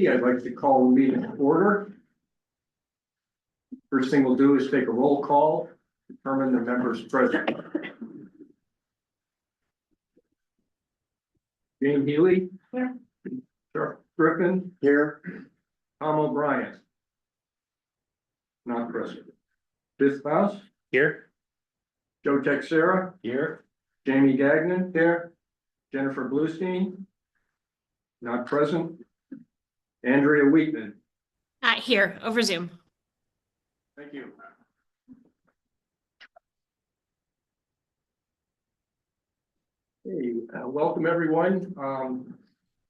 committee. I'd like to call the meeting to order. First thing we'll do is take a roll call, determine the members present. Jane Healy. Here. Chuck Griffin. Here. Tom O'Brien. Not present. Fifth Faust. Here. Joe Texera. Here. Jamie Gagnon. Here. Jennifer Bluestein. Not present. Andrea Wheatman. Here over Zoom. Thank you. Hey, welcome everyone.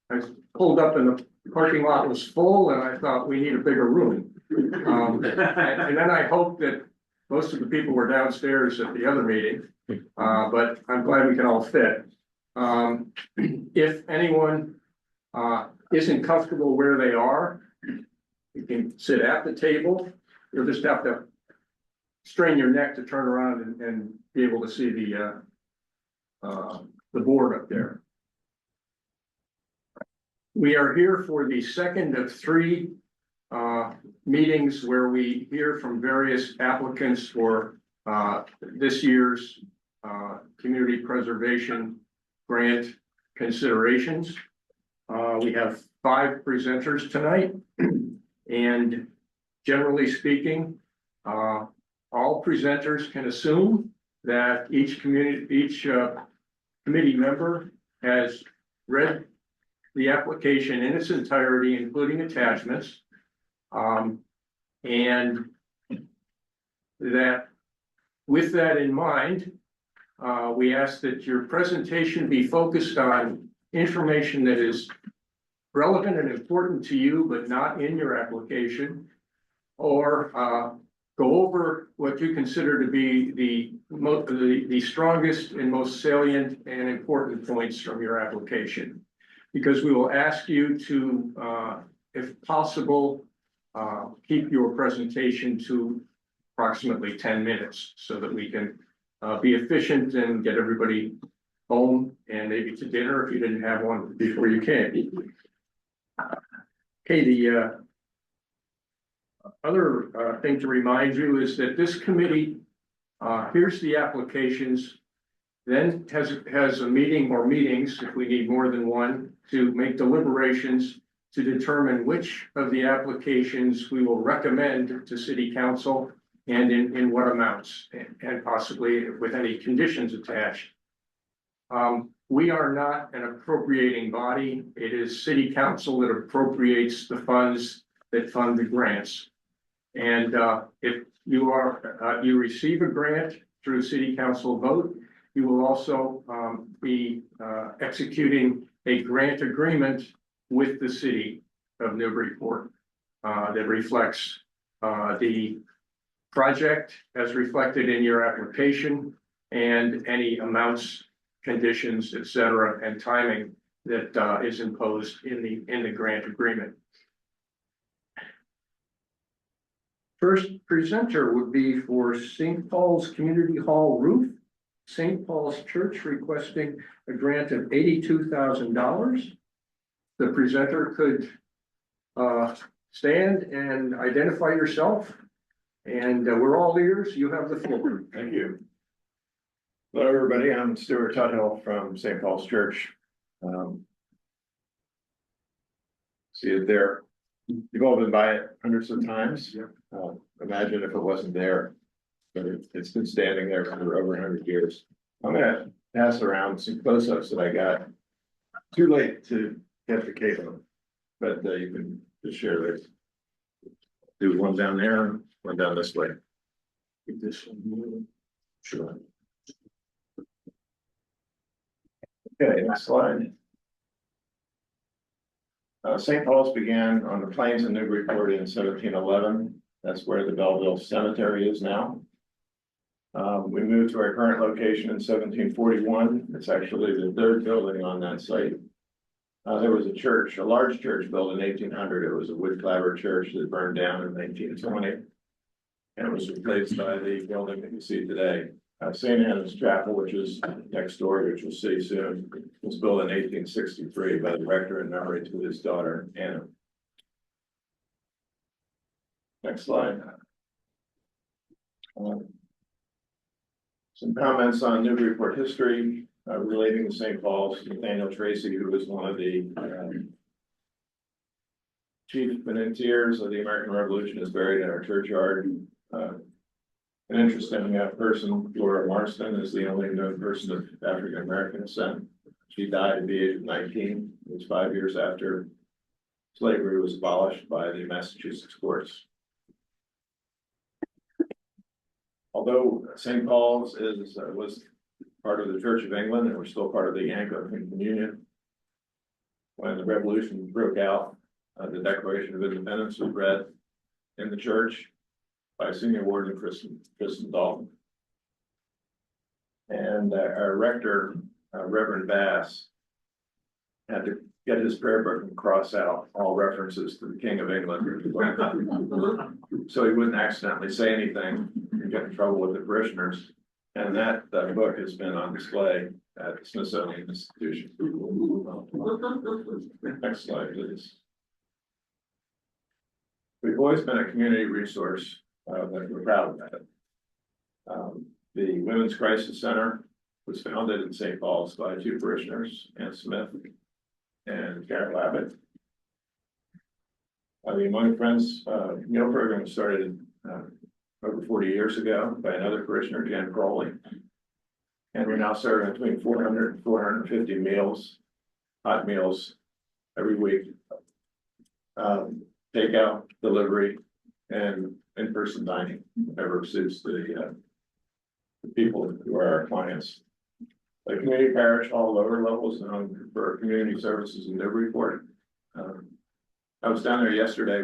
I pulled up and the parking lot was full and I thought we need a bigger room. And then I hoped that most of the people were downstairs at the other meeting, but I'm glad we can all fit. If anyone isn't comfortable where they are, you can sit at the table. You'll just have to strain your neck to turn around and be able to see the board up there. We are here for the second of three meetings where we hear from various applicants for this year's community preservation grant considerations. We have 5 presenters tonight, and generally speaking, all presenters can assume that each committee member has read the application in its entirety, including attachments, and that with that in mind, we ask that your presentation be focused on information that is relevant and important to you, but not in your application, or go over what you consider to be the strongest and most salient and important points from your application. Because we will ask you to, if possible, keep your presentation to approximately 10 minutes so that we can be efficient and get everybody home and maybe to dinner if you didn't have one before you came. Okay, the other thing to remind you is that this committee hears the applications, then has a meeting or meetings, if we need more than one, to make deliberations to determine which of the applications we will recommend to City Council and in what amounts, and possibly with any conditions attached. We are not an appropriating body. It is City Council that appropriates the funds that fund the grants. And if you receive a grant through City Council vote, you will also be executing a grant agreement with the city of Newburyport that reflects the project as reflected in your application and any amounts, conditions, etc., and timing that is imposed in the grant agreement. First presenter would be for St. Paul's Community Hall roof. St. Paul's Church requesting a grant of $82,000. The presenter could stand and identify yourself, and we're all ears. You have the floor. Thank you. Hello, everybody. I'm Stuart Tuthill from St. Paul's Church. See it there. You've all been by it hundreds of times. Imagine if it wasn't there, but it's been standing there for over 100 years. I'm gonna pass around some close-ups that I got. Too late to get the cable, but you can just share this. Do one down there, one down this way. Keep this one. Sure. Okay, next slide. St. Paul's began on the plains of Newburyport in 1711. That's where the Belleville Cemetery is now. We moved to our current location in 1741. It's actually the 3rd building on that site. There was a church, a large church built in 1800. It was a wood clapboard church that burned down in 1920. And it was replaced by the building that you see today. St. Anna's Chapel, which is next door, which you'll see soon, was built in 1863 by the rector in memory to his daughter, Anna. Next slide. Some comments on Newburyport history relating to St. Paul's. Nathaniel Tracy, who was one of the chief financiers of the American Revolution, is buried in our churchyard. An interesting person, Laura Marston, is the only known person of African American descent. She died at the age of 19. It was 5 years after slavery was abolished by the Massachusetts courts. Although St. Paul's was part of the Church of England, and we're still part of the Anglican Communion, when the Revolution broke out, the Declaration of Independence was read in the church by Senior Warden Kristen Dalton. And our rector, Reverend Bass, had to get his prayer book and cross out all references to the King of England, so he wouldn't accidentally say anything and get in trouble with the parishioners. And that book has been on display at the Smithsonian Institution. Next slide, please. We've always been a community resource that we're proud of that. The Women's Crisis Center was founded in St. Paul's by two parishioners, Ann Smith and Carol Abbott. The Among Friends meal program was started over 40 years ago by another parishioner, Jan Crowley. And we're now serving between 400 and 450 meals, hot meals, every week. Takeout, delivery, and in-person dining, whatever suits the people who are our clients. The community parish, all lower levels, known for community services in Newburyport. I was down there yesterday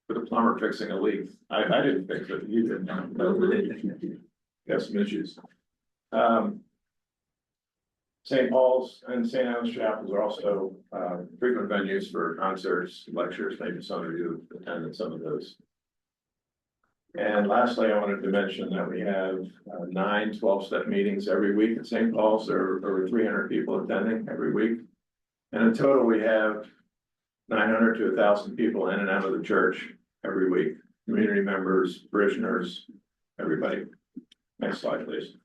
with a plumber fixing a leak. I didn't fix it, you did. Got some issues. St. Paul's and St. Anne's chapels are also frequent venues for concerts, lectures. Maybe some of you attended some of those. And lastly, I wanted to mention that we have 9 12-step meetings every week at St. Paul's. There are over 300 people attending every week. And in total, we have 900 to 1,000 people in and out of the church every week. Community members, parishioners, everybody. Next slide, please.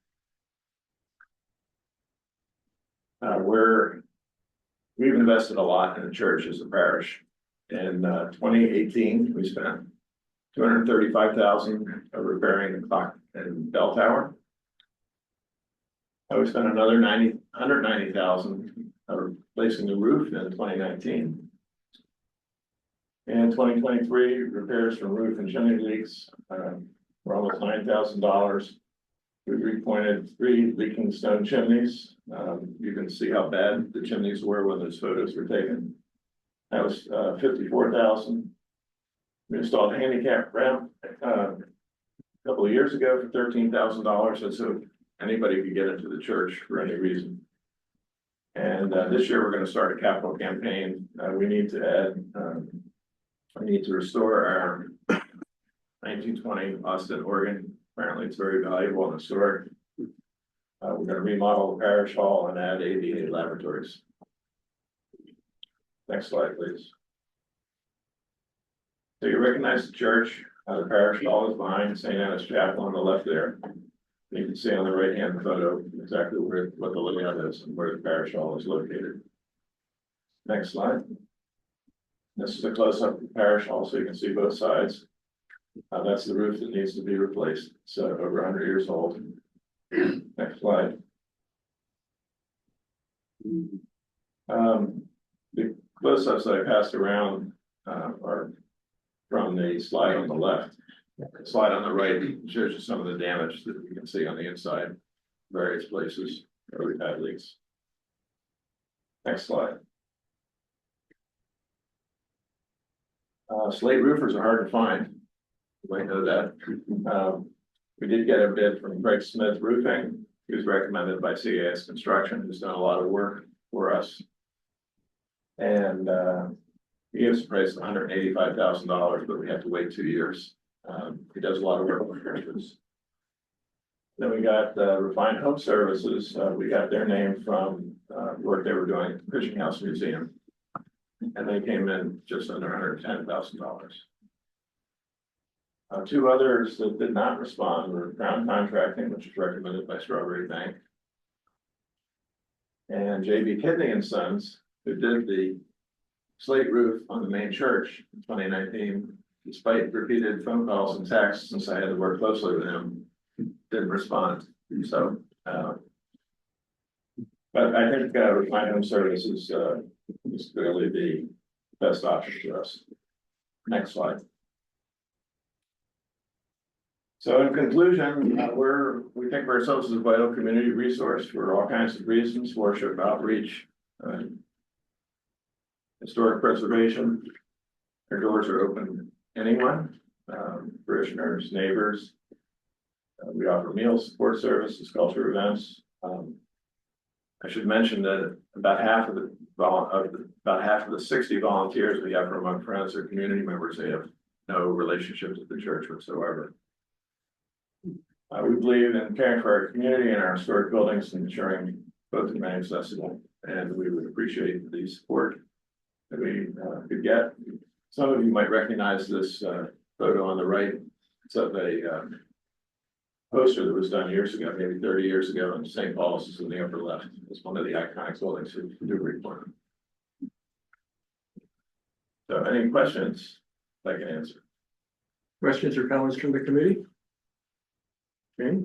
We've invested a lot in the church as a parish. In 2018, we spent $235,000 repairing the clock and bell tower. We spent another $190,000 replacing the roof in 2019. In 2023, repairs from roof and chimney leaks were almost $9,000. We repointed 3 leaking stone chimneys. You can see how bad the chimneys were when those photos were taken. That was $54,000. We installed a handicap ramp a couple of years ago for $13,000, and so anybody could get into the church for any reason. And this year we're going to start a capital campaign. We need to restore our 1920 Austin organ. Apparently it's very valuable and historic. We're going to remodel the parish hall and add ADA laboratories. Next slide, please. So you recognize the church. The parish hall is behind St. Anne's Chapel on the left there. You can see on the right-hand photo exactly what the layout is and where the parish hall is located. Next slide. This is a close-up of the parish hall, so you can see both sides. That's the roof that needs to be replaced. It's over 100 years old. Next slide. The close-ups that I passed around are from the slide on the left. The slide on the right shows you some of the damage that you can see on the inside, various places where we've had leaks. Next slide. Slate roofers are hard to find. You might know that. We did get a bid from Craig Smith Roofing. He was recommended by CAS Construction, who's done a lot of work for us. And he gives a price of $185,000, but we have to wait 2 years. He does a lot of work with churches. Then we got Refined Home Services. We got their name from work they were doing at the Christian House Museum. And they came in just under $110,000. Two others that did not respond were Crown Contracting, which is recommended by Strawberry Bank, and JB Kidney and Sons, who did the slate roof on the main church in 2019. Despite repeated phone calls and texts, since I had to work closely with him, didn't respond. So, but I think my home service is clearly the best option for us. Next slide. So in conclusion, we think of ourselves as a vital community resource for all kinds of reasons: worship, outreach, historic preservation. Our doors are open to anyone, parishioners, neighbors. We offer meal support services, culture events. I should mention that about half of the 60 volunteers we have from among friends or community members, they have no relationships with the church whatsoever. We believe in caring for our community and our historic buildings and ensuring both remain accessible, and we would appreciate the support that we could get. Some of you might recognize this photo on the right. It's of a poster that was done years ago, maybe 30 years ago, in St. Paul's is in the upper left. It's one of the iconic buildings in Newburyport. So any questions I can answer? Questions or comments from the committee? Okay.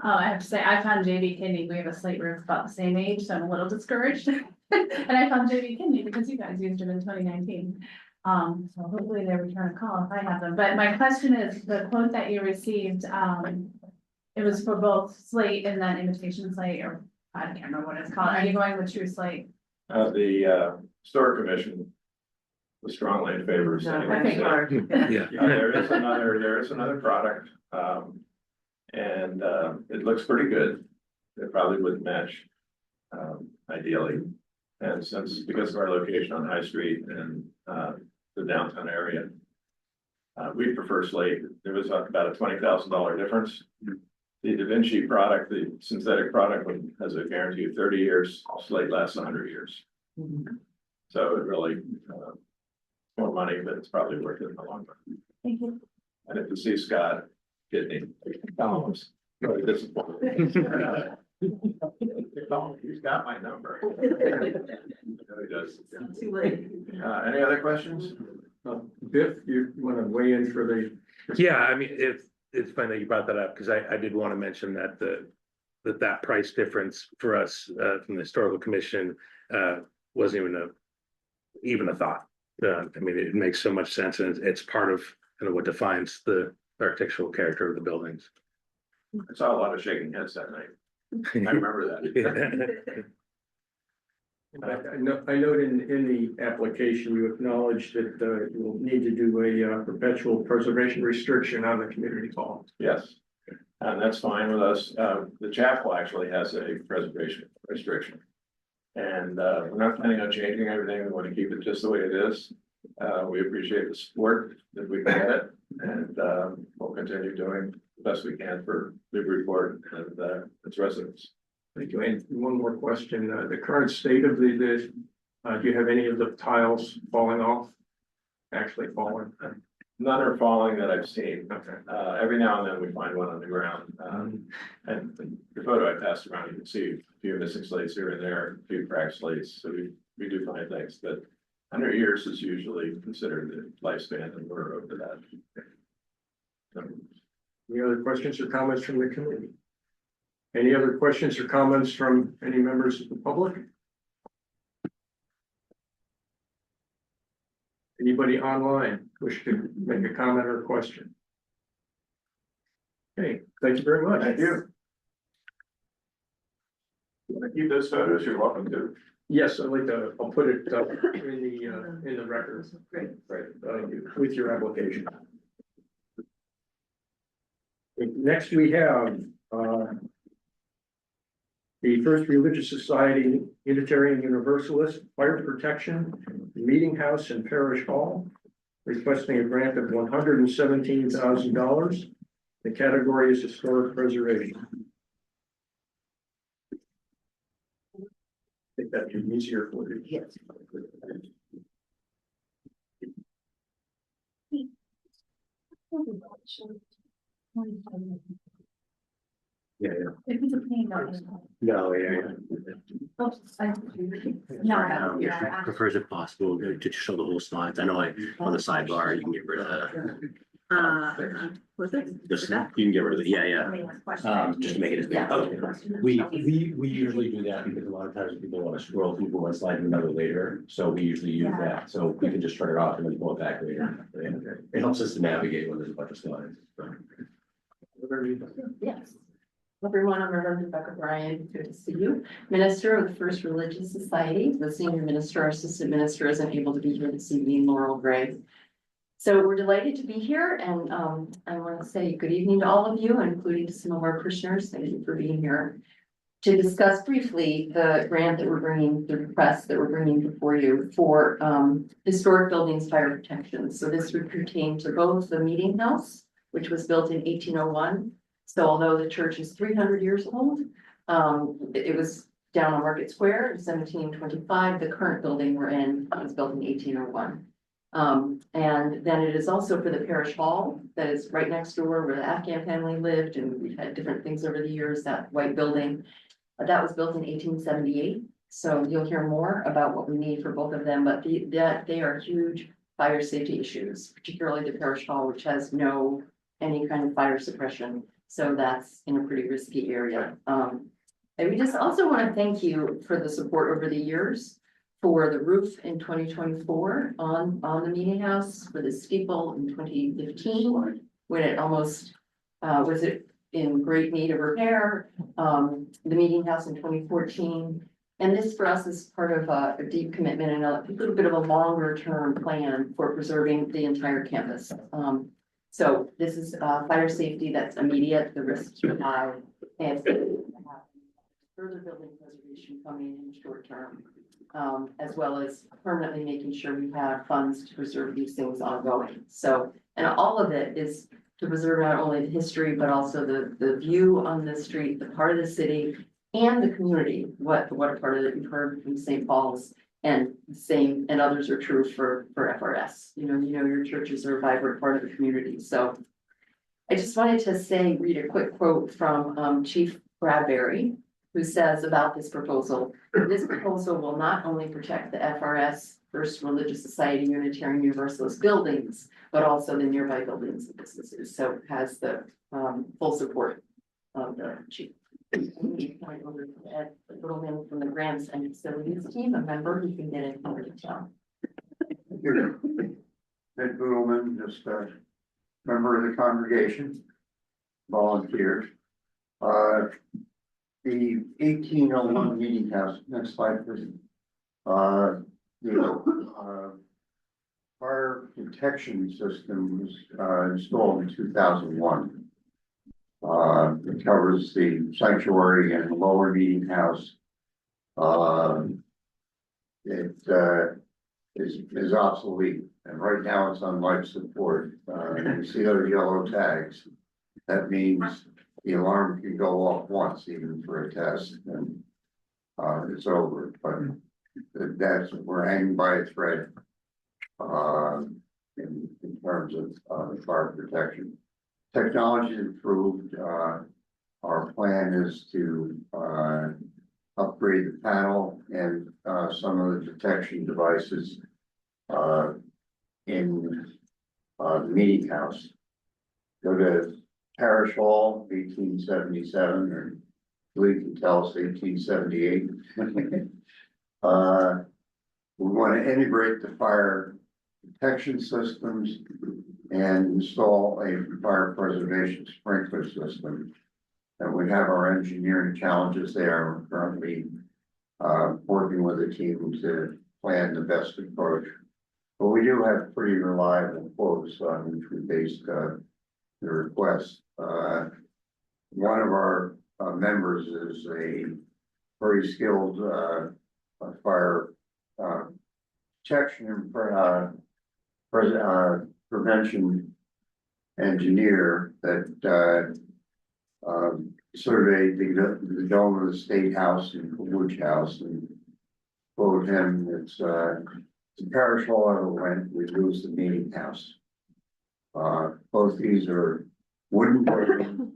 I have to say, I found JB Kidney, we have a slate roof about the same age, so I'm a little discouraged. And I found JB Kidney because you guys used it in 2019. So hopefully they return a call if I have them. But my question is, the quote that you received, it was for both slate and then imitation slate, or I can't remember what it's called. Are you going with true slate? The Historic Commission was strongly in favor of saying. I think There is another product, and it looks pretty good. It probably wouldn't match, ideally. And because of our location on High Street and the downtown area, we prefer slate. There was about a $20,000 difference. The Da Vinci product, the synthetic product, has a guarantee of 30 years. Slate lasts 100 years. So it really more money, but it's probably worth it in the long run. Thank you. And if you see Scott Kidney, really disappointed. He's got my number. He does. Too late. Any other questions? Biff, you want to weigh in for the? Yeah, I mean, it's funny that you brought that up, because I did want to mention that that price difference for us from the historical commission wasn't even a thought. I mean, it makes so much sense, and it's part of kind of what defines the architectural character of the buildings. I saw a lot of shaking heads that night. I remember that. I note in the application, you acknowledge that you'll need to do a perpetual preservation restriction on the community hall. Yes, and that's fine with us. The chapel actually has a preservation restriction. And we're not planning on changing everything. We want to keep it just the way it is. We appreciate the support that we can get, and we'll continue doing the best we can for Newburyport and its residents. Thank you. And one more question, the current state of do you have any of the tiles falling off? Actually falling? None are falling that I've seen. Okay. Every now and then we find one on the ground. And the photo I passed around, you can see a few missing slates here and there, a few cracked slates. So we do find things, but 100 years is usually considered the lifespan, and we're over that. Any other questions or comments from the committee? Any other questions or comments from any members of the public? Anybody online wish to make a comment or a question? Okay, thank you very much. Thank you. You want to keep those photos? You're welcome to. Yes, I'd like to, I'll put it in the record. Great. Right, with your application. Next, we have the First Religious Society Unitarian Universalist Fire Protection Meeting House and Parish Hall, requesting a grant of $117,000. The category is historic preservation. I think that'd be easier for you. Yes. Yeah, If it's a pain, no. no, yeah. Oops, No, yeah. Prefers if possible to show the whole slides. I know on the sidebar, you can get rid of, Was it? just, you can get rid of it. Yeah, yeah. Just to make it as big. Okay. We usually do that because a lot of times people want to scroll through one slide to another later. So we usually use that. So we can just turn it off and then pull it back later. It helps us to navigate when there's a bunch of slides. Yes. Everyone, I'm Reverend Rebecca Bryan, good to see you. Minister of the First Religious Society, the senior minister, our assistant minister isn't able to be here this evening, Laurel Gray. So we're delighted to be here and I want to say good evening to all of you, including to some of our parishioners. Thank you for being here. To discuss briefly the grant that we're bringing, the request that we're bringing before you for historic buildings fire protection. So this would pertain to both the meeting house, which was built in 1801. So although the church is 300 years old, it was down on Market Square in 1725. The current building we're in was built in 1801. And then it is also for the parish hall that is right next door where the Afghan family lived, and we've had different things over the years, that white building. That was built in 1878. So you'll hear more about what we need for both of them, but they are huge fire safety issues, particularly the parish hall, which has no any kind of fire suppression. So that's in a pretty risky area. And we just also want to thank you for the support over the years for the roof in 2024 on the meeting house, for the steeple in 2015, when it almost was it in great need of repair, the meeting house in 2014. And this for us is part of a deep commitment and a little bit of a longer term plan for preserving the entire campus. So this is fire safety that's immediate, the risks are high, and further building preservation coming in the short term, as well as permanently making sure we have funds to preserve these things ongoing. So, and all of it is to preserve not only the history, but also the view on the street, the part of the city and the community, what a part of it you've heard from St. Paul's. And same, and others are true for FRS. You know, your churches are a vibrant part of the community. So I just wanted to read a quick quote from Chief Bradbury, who says about this proposal will not only protect the FRS, First Religious Society, Unitarian Universalist buildings, but also the nearby buildings and businesses. So it has the full support of the chief. Point over to Ed Littleman from the grants and facilities team, a member who can get into more detail. Ed Littleman, just a member of the congregation, volunteer. The 1801 meeting house, next slide please. Fire protection system was installed in 2001. It covers the sanctuary and the lower meeting house. It is obsolete, and right now it's on life support. You see those yellow tags. That means the alarm can go off once, even for a test, and it's over. But we're hanging by a thread in terms of fire protection. Technology improved. Our plan is to upgrade the panel and some of the detection devices in the meeting house. Go to Parish Hall, 1877, or we can tell us 1878. We want to integrate the fire protection systems and install a fire preservation sprinkler system. And we have our engineering challenges there. We're currently working with a team to plan the best approach. But we do have pretty reliable quotes on which we based the request. One of our members is a very skilled fire protection and prevention engineer that surveyed the dome of the State House and Woodge House, and quote him, it's the parish hall ever went, we lose the meeting house. Both these are wooden buildings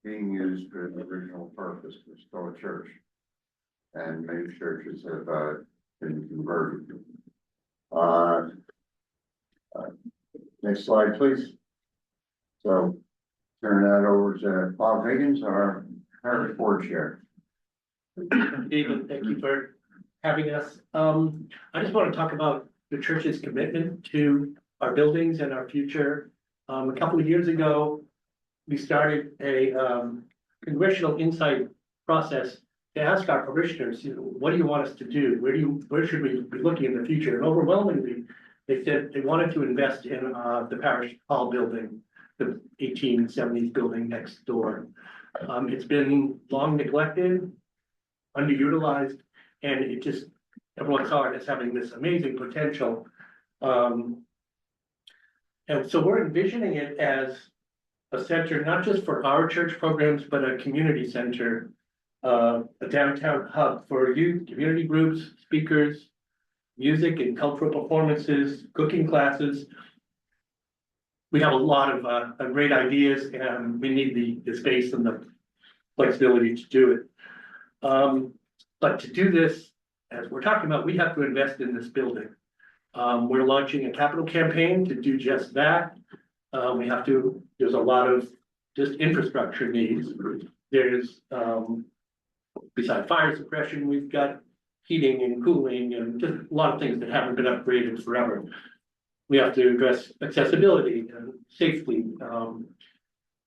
being used for the original purpose, to restore a church. And many churches have been converted. Next slide, please. So turn that over to Bob Higgins, our board chair. David, thank you for having us. I just want to talk about the church's commitment to our buildings and our future. A couple of years ago, we started a congressional insight process to ask our parishioners, what do you want us to do? Where should we be looking in the future? And overwhelmingly, they said they wanted to invest in the parish hall building, the 1870s building next door. It's been long neglected, underutilized, and it just, everyone saw it as having this amazing potential. And so we're envisioning it as a center, not just for our church programs, but a community center, a downtown hub for youth, community groups, speakers, music and cultural performances, cooking classes. We have a lot of great ideas, and we need the space and the flexibility to do it. But to do this, as we're talking about, we have to invest in this building. We're launching a capital campaign to do just that. There's a lot of just infrastructure needs. There's, besides fire suppression, we've got heating and cooling and just a lot of things that haven't been upgraded forever. We have to address accessibility and safety.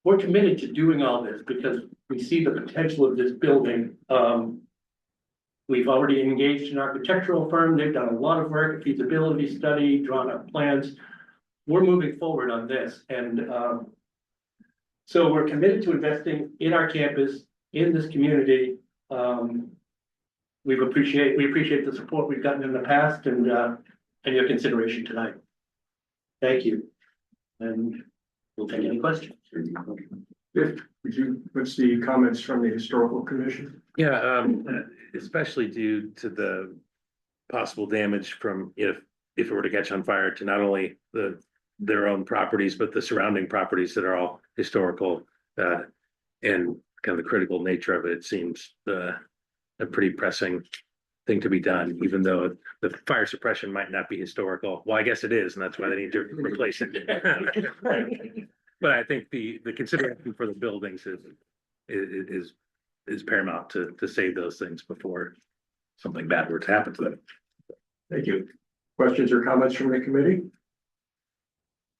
We're committed to doing all this because we see the potential of this building. We've already engaged an architectural firm. They've done a lot of work, a feasibility study, drawn up plans. We're moving forward on this. And so we're committed to investing in our campus, in this community. We appreciate the support we've gotten in the past and your consideration tonight. Thank you. And we'll take any questions. What's the comments from the historical commission? Yeah, especially due to the possible damage from if it were to catch on fire to not only their own properties, but the surrounding properties that are all historical, and kind of the critical nature of it seems a pretty pressing thing to be done, even though the fire suppression might not be historical. Well, I guess it is, and that's why they need to replace it. But I think the consideration for the buildings is paramount to save those things before something bad were to happen to them. Thank you. Questions or comments from the committee?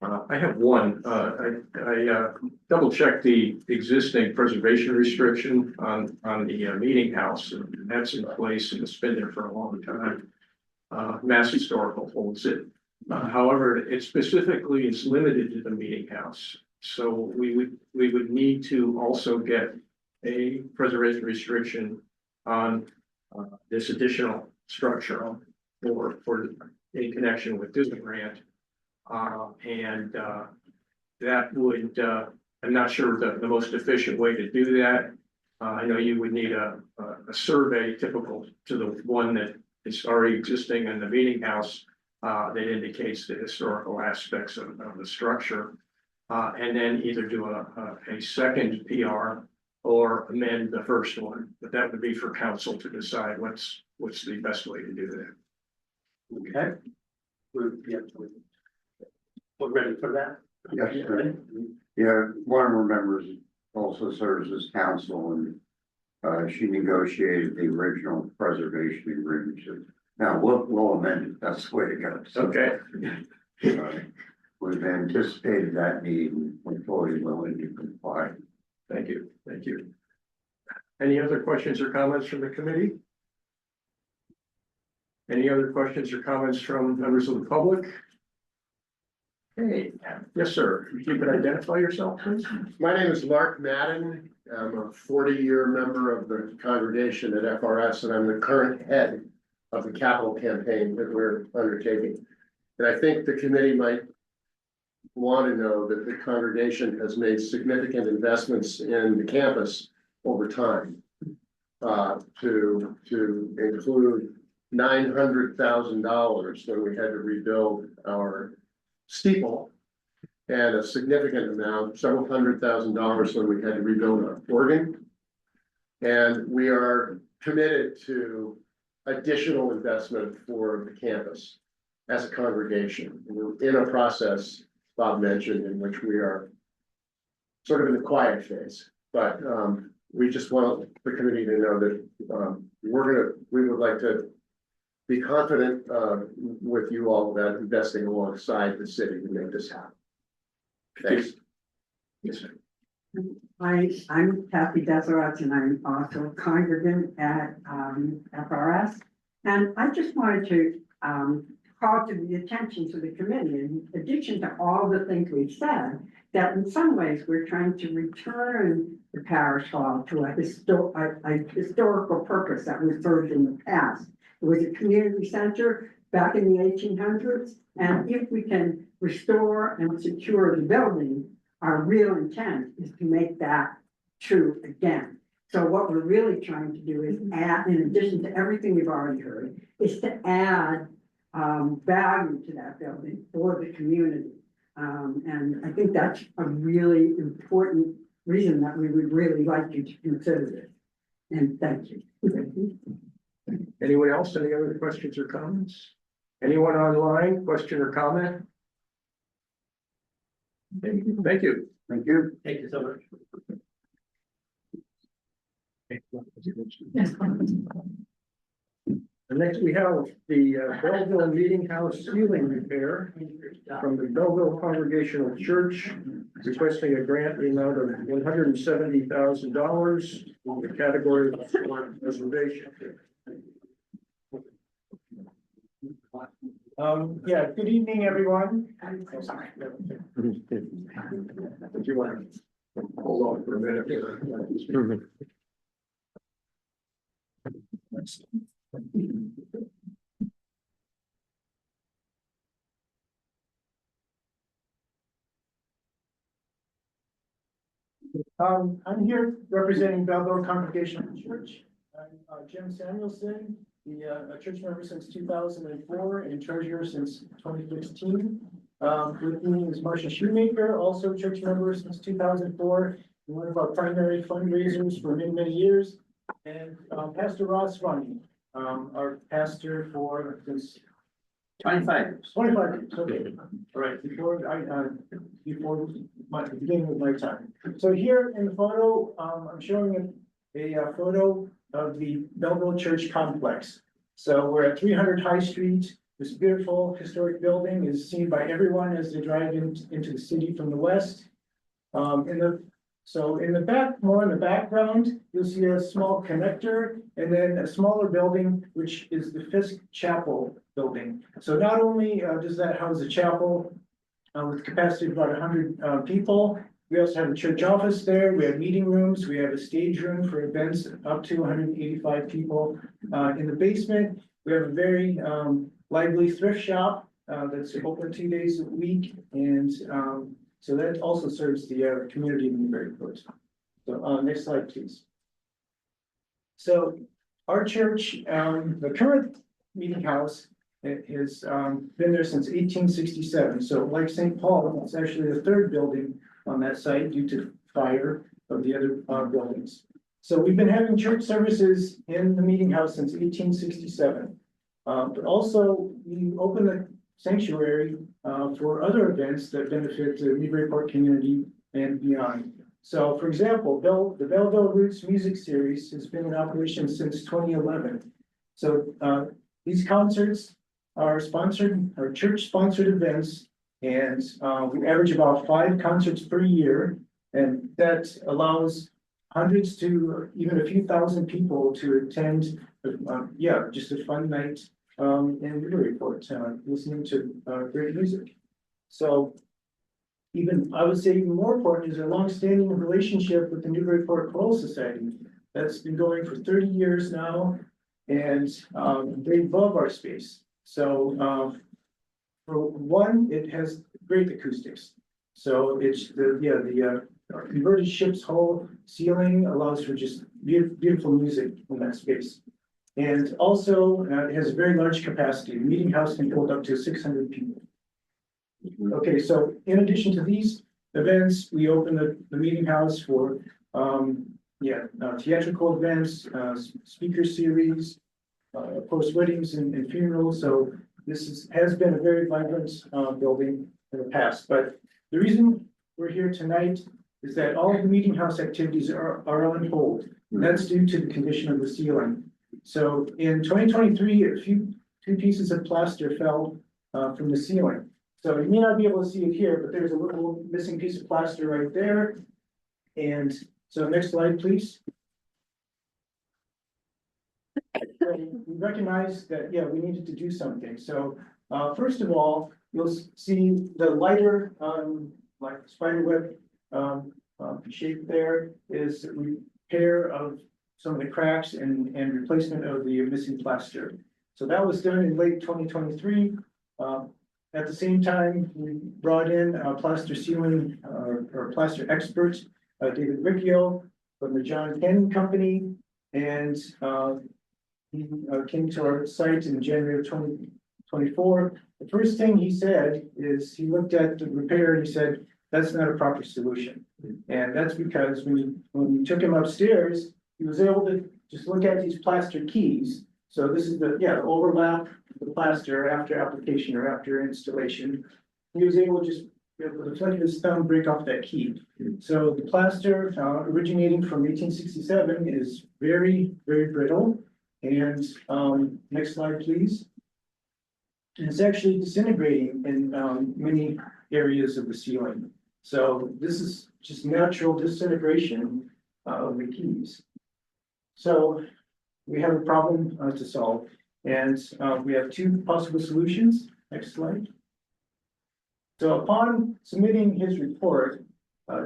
I have one. I double checked the existing preservation restriction on the meeting house, and that's in place and it's been there for a long time. Mass Historical holds it. However, it specifically is limited to the meeting house. So we would need to also get a preservation restriction on this additional structure for in connection with this grant. And that would, I'm not sure the most efficient way to do that. I know you would need a survey typical to the one that is already existing in the meeting house that indicates the historical aspects of the structure. And then either do a second PR or amend the first one, but that would be for council to decide what's the best way to do that. Okay. We're ready for that. Yes, sir. Yeah, one of our members also serves as counsel, and she negotiated the original preservation agreement. Now we'll amend it. That's the way to go. Okay. We've anticipated that need and we're fully willing to comply. Thank you. Thank you. Any other questions or comments from the committee? Any other questions or comments from members of the public? Hey, yes, sir. If you could identify yourself, please. My name is Mark Madden. I'm a 40-year member of the congregation at FRS, and I'm the current head of the capital campaign that we're undertaking. And I think the committee might want to know that the congregation has made significant investments in the campus over time to include $900,000 when we had to rebuild our steeple and a significant amount, several $100,000 when we had to rebuild our organ. And we are committed to additional investment for the campus as a congregation. We're in a process, Bob mentioned, in which we are sort of in the quiet phase, but we just want the committee to know that we would like to be confident with you all about investing alongside the city to make this happen. Thanks. Yes, sir. I'm Kathy Deseret, and I'm also a congregant at FRS. And I just wanted to call to the attention to the committee, in addition to all the things we've said, that in some ways we're trying to return the parish hall to a historical purpose that was served in the past. It was a community center back in the 1800s, and if we can restore and secure the building, our real intent is to make that true again. So what we're really trying to do is add, in addition to everything we've already heard, is to add value to that building for the community. And I think that's a really important reason that we would really like you to consider this. And thank you. Anyone else? Any other questions or comments? Anyone online, question or comment? Thank you. Thank you. Thank you so much. And next we have the Belleville Meeting House ceiling repair from the Belleville Congregational Church, requesting a grant in the amount of $170,000 in the category of reservation. Yeah, good evening, everyone. Do you want to hold on for a minute? I'm here representing Belleville Congregational Church. I'm Jim Samuelson, the church member since 2004 and treasurer since 2016. With me is Marcia Shoemaker, also a church member since 2004, and one of our primary fundraisers for many, many years. And Pastor Ross Ronnie, our pastor for since 25 years. 25 years, okay. All right, before the beginning of my time. So here in the photo, I'm showing a photo of the Belleville Church complex. So we're at 300 High Street. This beautiful historic building is seen by everyone as they drive into the city from the west. So in the back, more in the background, you'll see a small connector and then a smaller building, which is the Fisk Chapel building. So not only does that house a chapel with capacity of about 100 people, we also have a church office there. We have meeting rooms. We have a stage room for events up to 185 people. In the basement, we have a very lively thrift shop that's open 2 days a week. And so that also serves the community in Newburyport. So next slide, please. So our church, the current meeting house, has been there since 1867. So like St. Paul, it's actually the third building on that site due to fire of the other buildings. So we've been having church services in the meeting house since 1867. But also we opened the sanctuary for other events that benefit the Newburyport community and beyond. So for example, the Belleville Roots Music Series has been in operation since 2011. So these concerts are church sponsored events, and we average about 5 concerts per year. And that allows hundreds to even a few thousand people to attend, just a fun night in Newburyport, listening to great music. So I would say even more important is a long-standing relationship with the Newburyport Choral Society. That's been going for 30 years now, and they love our space. So for one, it has great acoustics. So it's the converted ship's hull ceiling allows for just beautiful music in that space. And also it has a very large capacity. The meeting house can hold up to 600 people. Okay, so in addition to these events, we open the meeting house for, theatrical events, speaker series, of course, weddings and funerals, so has been a very vibrant, building in the past, but the reason we're here tonight is that all of the meeting house activities are on hold. And that's due to the condition of the ceiling. So in 2023, two pieces of plaster fell, from the ceiling. So you may not be able to see it here, but there's a little missing piece of plaster right there. And so next slide, please. So we recognize that, we needed to do something. So, first of all, you'll see the lighter, like spider web, shape there is repair of some of the cracks and replacement of the missing plaster. So that was done in late 2023. At the same time, we brought in a plaster ceiling, or plaster expert, David Riccio from the John Ken Company. And, he came to our site in January of 2024. The first thing he said is he looked at the repair and he said, that's not a proper solution. And that's because when we took him upstairs, he was able to just look at these plaster keys. So this is the overlap of the plaster after application or after installation. He was able to just, with the flick of his thumb, break off that key. So the plaster, originating from 1867 is very, very brittle. And next slide, please. And it's actually disintegrating in many areas of the ceiling. So this is just natural disintegration of the keys. So we have a problem to solve, and we have two possible solutions. Next slide. So upon submitting his report,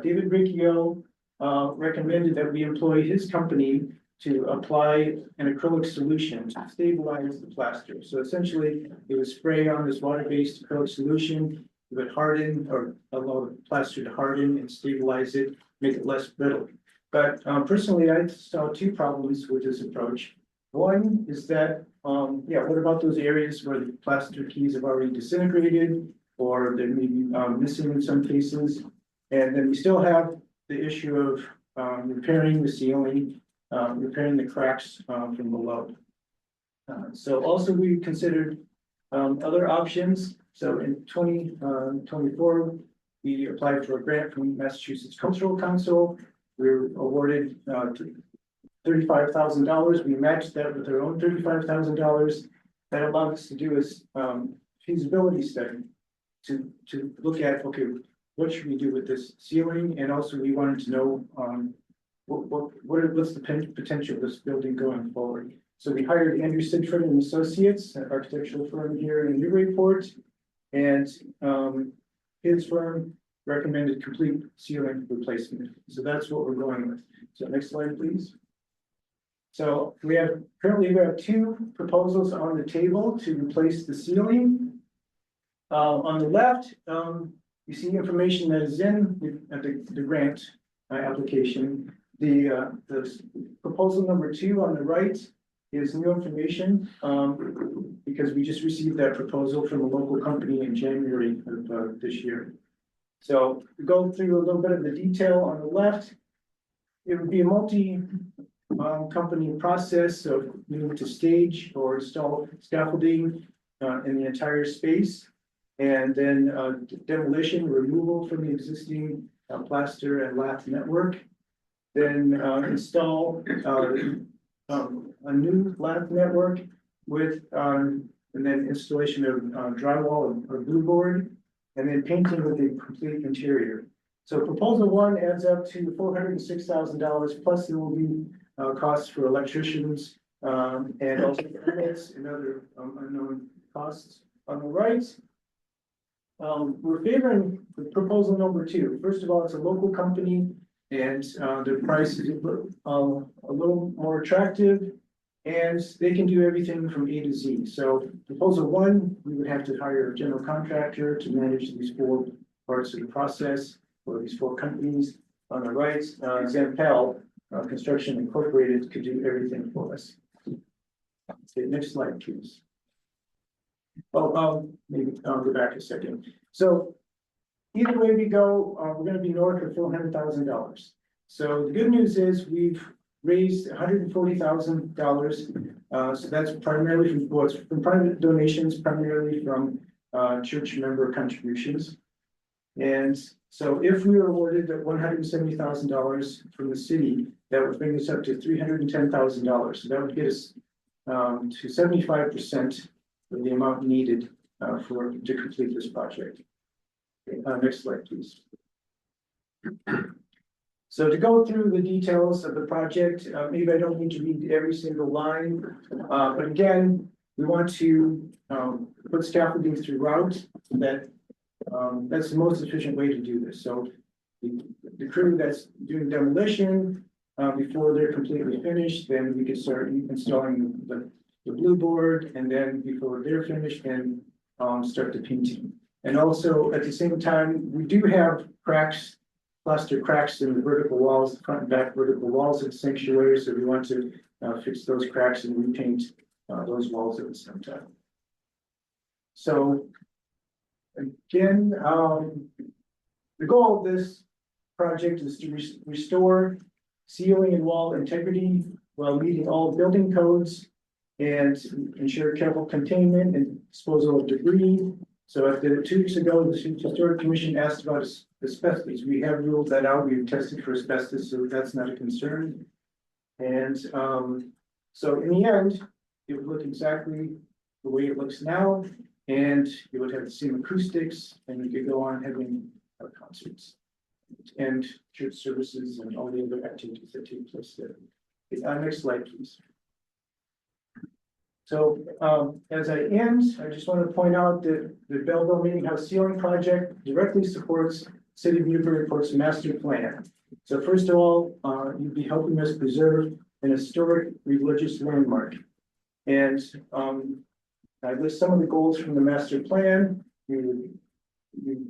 David Riccio recommended that we employ his company to apply an acrylic solution to stabilize the plaster. So essentially, it would spray on this water-based acrylic solution, it would harden or allow the plaster to harden and stabilize it, make it less brittle. But personally, I saw two problems with this approach. One is that, what about those areas where the plaster keys have already disintegrated or they may be missing in some cases? And then we still have the issue of repairing the ceiling, repairing the cracks from below. So also we considered other options. So in 2024, we applied for a grant from Massachusetts Cultural Council. We were awarded $35,000. We matched that with our own $35,000. That allowed us to do a feasibility study to look at, okay, what should we do with this ceiling? And also we wanted to know what's the potential of this building going forward. So we hired Andrew Sidford and Associates, an architectural firm here in Newburyport, and his firm recommended complete ceiling replacement. So that's what we're going with. So next slide, please. So currently we have two proposals on the table to replace the ceiling. On the left, you see information that is in the grant application. The proposal number 2 on the right is new information, because we just received that proposal from a local company in January of this year. So to go through a little bit of the detail on the left, it would be a multi-company process of needing to stage or install scaffolding in the entire space, and then demolition, removal from the existing plaster and lath network. Then install a new lath network with and then installation of drywall or glue board, and then painting with the complete interior. So proposal 1 adds up to $406,000, plus there will be costs for electricians and also permits and other unknown costs. On the right, we're favoring the proposal number 2. First of all, it's a local company, and the price is a little more attractive, and they can do everything from A to Z. So proposal 1, we would have to hire a general contractor to manage these 4 parts of the process for these 4 companies. On the right, Zampel Construction Incorporated could do everything for us. Okay, next slide, please. Maybe I'll go back a second. So either way we go, we're gonna be north of $400,000. So the good news is we've raised $140,000. So that's primarily from private donations, primarily from church member contributions. And so if we were awarded the $170,000 from the city, that would bring us up to $310,000. So that would get us to 75% of the amount needed to complete this project. Okay, next slide, please. So to go through the details of the project, maybe I don't need to read every single line, but again, we want to put scaffolding throughout so that that's the most efficient way to do this. So the crew that's doing demolition, before they're completely finished, then we can start installing the blue board, and then before they're finished, then start the painting. And also at the same time, we do have cracks, plaster cracks in the vertical walls, the front and back vertical walls of the sanctuary. So we want to fix those cracks and repaint those walls at the same time. So again, the goal of this project is to restore ceiling and wall integrity while meeting all building codes and ensure careful containment and disposal of debris. So at the 2 weeks ago, the Historic Commission asked about asbestos. We have ruled that out. We've tested for asbestos, so that's not a concern. And so in the end, it would look exactly the way it looks now, and it would have the same acoustics, and we could go on having concerts and church services and all the other activities that take place there. Okay, next slide, please. So as I end, I just want to point out that the Belleville Meeting House ceiling project directly supports City of Newburyport's master plan. So first of all, you'd be helping us preserve an historic religious landmark. And I list some of the goals from the master plan. You'd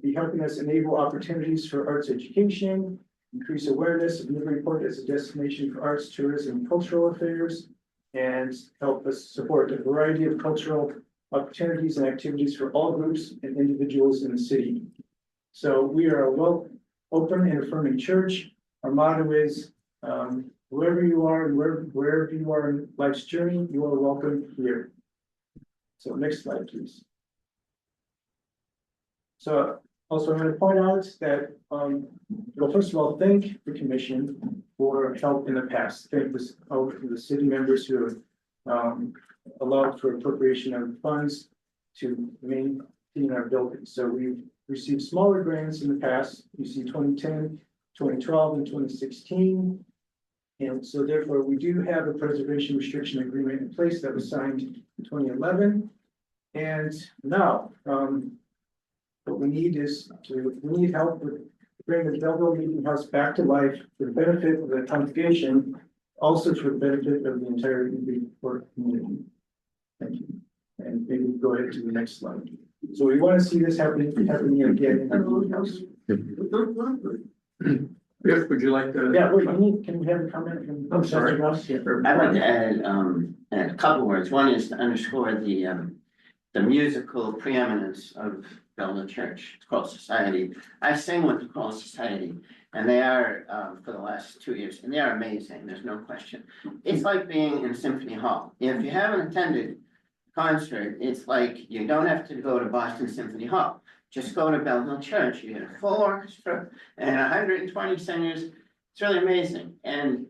be helping us enable opportunities for arts education, increase awareness of Newburyport as a destination for arts, tourism, and cultural affairs, and help us support a variety of cultural opportunities and activities for all groups and individuals in the city. So we are a open and affirming church. Our motto is, whoever you are and wherever you are in life's journey, you are welcome here. So next slide, please. So also I'm going to point out that, well, first of all, thank the commission for help in the past. Thank the city members who have allowed for appropriation of funds to maintain our buildings. So we've received smaller grants in the past. You see 2010, 2012, and 2016. And so therefore, we do have a preservation restriction agreement in place that was signed in 2011. And now, what we need is we need help with bringing the Belleville Meeting House back to life for the benefit of the congregation, also for the benefit of the entire Newburyport community. Thank you. And maybe we'll go ahead to the next slide. So we want to see this happening again in our meeting house. Biff, would you like to? Yeah, wait, can we have a comment from? I'm sorry. Ross? Yeah. I'd like to add a couple words. One is to underscore the musical preeminence of Belleville Church Choral Society. I sing with the Choral Society, and they are for the last 2 years, and they are amazing. There's no question. It's like being in Symphony Hall. If you haven't attended a concert, it's like you don't have to go to Boston Symphony Hall. Just go to Belleville Church. You get a full orchestra and 120 singers. It's really amazing. And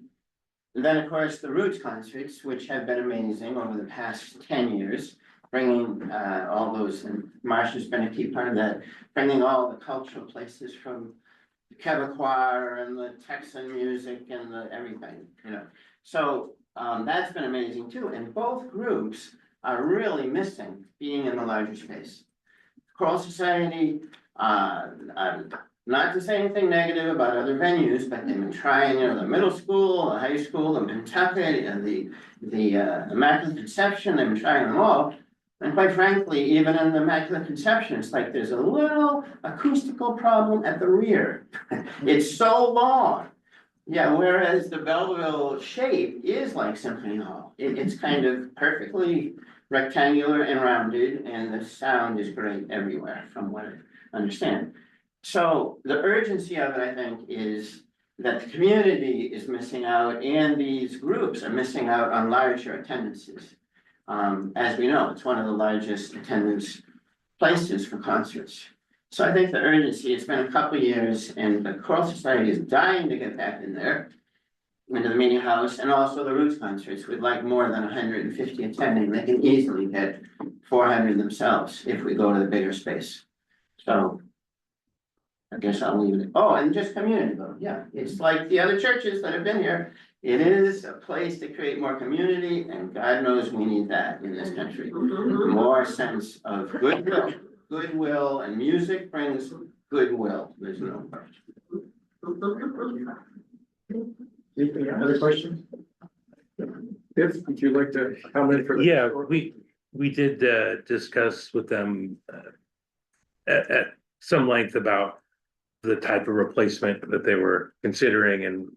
then, of course, the Roots concerts, which have been amazing over the past 10 years, bringing all those, and Marsha's been a key part of that, bringing all the cultural places from the Quebecois and the Texan music and the everything, you know. So that's been amazing too. And both groups are really missing being in the larger space. Choral Society, not to say anything negative about other venues, but they've been trying, you know, the middle school, the high school, the Pentucket, and the Immaculate Conception. They've been trying them all, and quite frankly, even in the Immaculate Conception, it's like there's a little acoustical problem at the rear. It's so long. Yeah, whereas the Belleville shape is like Symphony Hall. It's kind of perfectly rectangular and rounded, and the sound is great everywhere, from what I understand. So the urgency of it, I think, is that the community is missing out and these groups are missing out on larger attendances. As we know, it's one of the largest attendance places for concerts. So I think the urgency, it's been a couple of years and the Choral Society is dying to get back in there. Into the meeting house and also the Roots concerts with like more than 150 attending. They can easily get 400 themselves if we go to the bigger space. So. I guess I'll leave it. Oh, and just community though. Yeah, it's like the other churches that have been here. It is a place to create more community and God knows we need that in this country. More sense of goodwill and music brings goodwill. There's no question. Anything, other questions? If, would you like to comment for the? Yeah, we did discuss with them at some length about the type of replacement that they were considering, and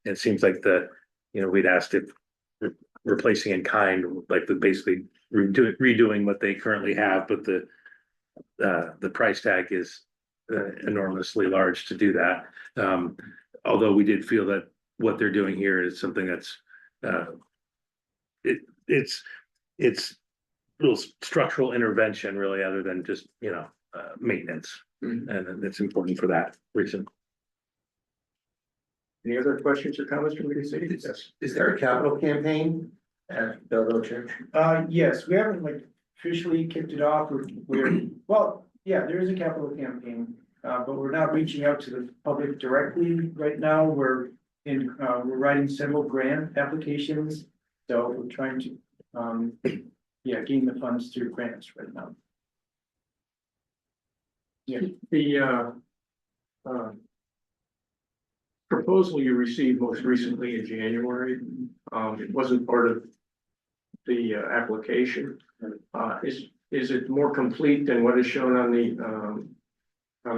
it seems like we'd asked if replacing in kind, like basically redoing what they currently have, but the price tag is enormously large to do that. Although we did feel that what they're doing here is something that's it's little structural intervention really, other than just maintenance. And it's important for that reason. Any other questions or comments from the city? Yes. Is there a capital campaign at Belleville Church? Yes, we haven't like officially kicked it off. Well, yeah, there is a capital campaign, but we're not reaching out to the public directly right now. We're writing several grant applications. So we're trying to, gain the funds through grants right now. Yeah. The proposal you received most recently in January, it wasn't part of the application. Is it more complete than what is shown on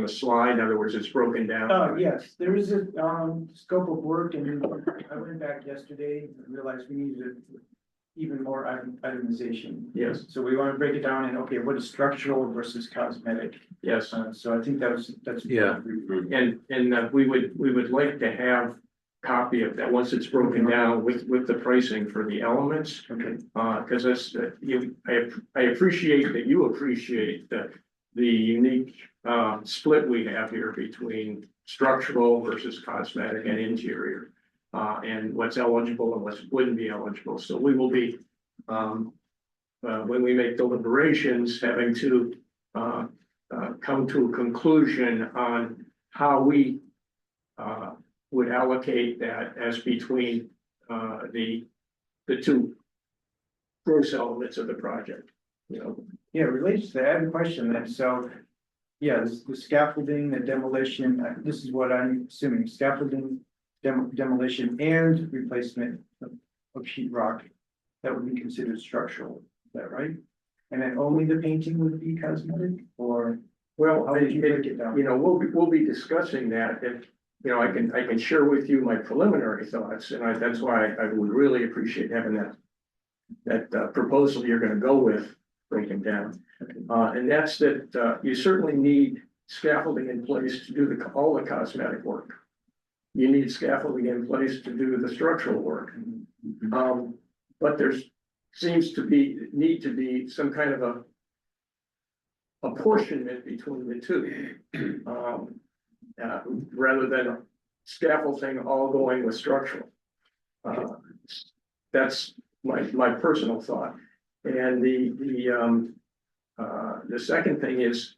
the slide? In other words, it's broken down. Yes, there is a scope of work, and I went back yesterday and realized we needed even more itemization. Yes. So we want to break it down and okay, what is structural versus cosmetic? Yes. So I think that's. Yeah. And we would like to have copy of that once it's broken down with the pricing for the elements. Okay. Because that's I appreciate that you appreciate the unique split we have here between structural versus cosmetic and interior. And what's eligible and what wouldn't be eligible. So we will be, when we make deliberations, having to come to a conclusion on how we would allocate that as between the two gross elements of the project. Yeah, related to that, I have a question then. So, yeah, the scaffolding, the demolition, this is what I'm assuming, scaffolding, demolition and replacement of sheetrock, that would be considered structural, is that right? And then only the painting would be cosmetic, or Well, how would you break it down? we'll be discussing that. If I can share with you my preliminary thoughts, and that's why I would really appreciate having that proposal you're going to go with broken down. And that's that you certainly need scaffolding in place to do all the cosmetic work. You need scaffolding in place to do the structural work. But there's seems to need to be some kind of a apportionment between the two. Rather than scaffolding all going with structural. That's my personal thought. And the second thing is,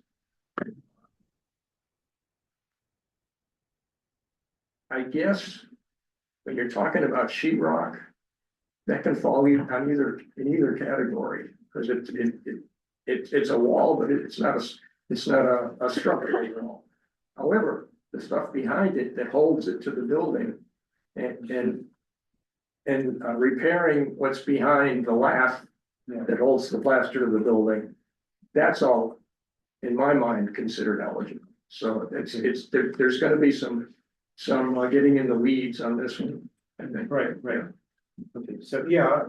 I guess when you're talking about sheetrock, that can fall in either category, because it's a wall, but it's not a structural wall. However, the stuff behind it that holds it to the building and repairing what's behind the lath that holds the plaster to the building, that's all, in my mind, considered eligible. So there's gonna be some getting in the weeds on this one, I think. Right. Okay, so yeah,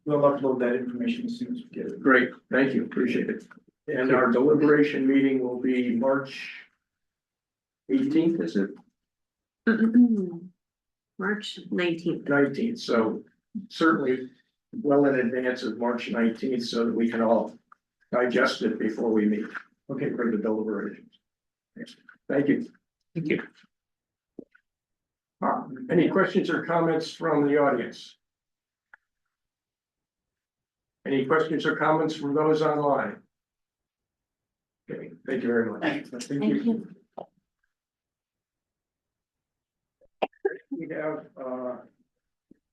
we'll upload that information as soon as we get it. Great, thank you, appreciate it. And our deliberation meeting will be March 18th, is it? March 19th. 19th, so certainly well in advance of March 19th, so that we can all digest it before we meet. Okay, for the deliberations. Thank you. Thank you. Any questions or comments from the audience? Any questions or comments from those online? Okay, thank you very much. Thank you. We have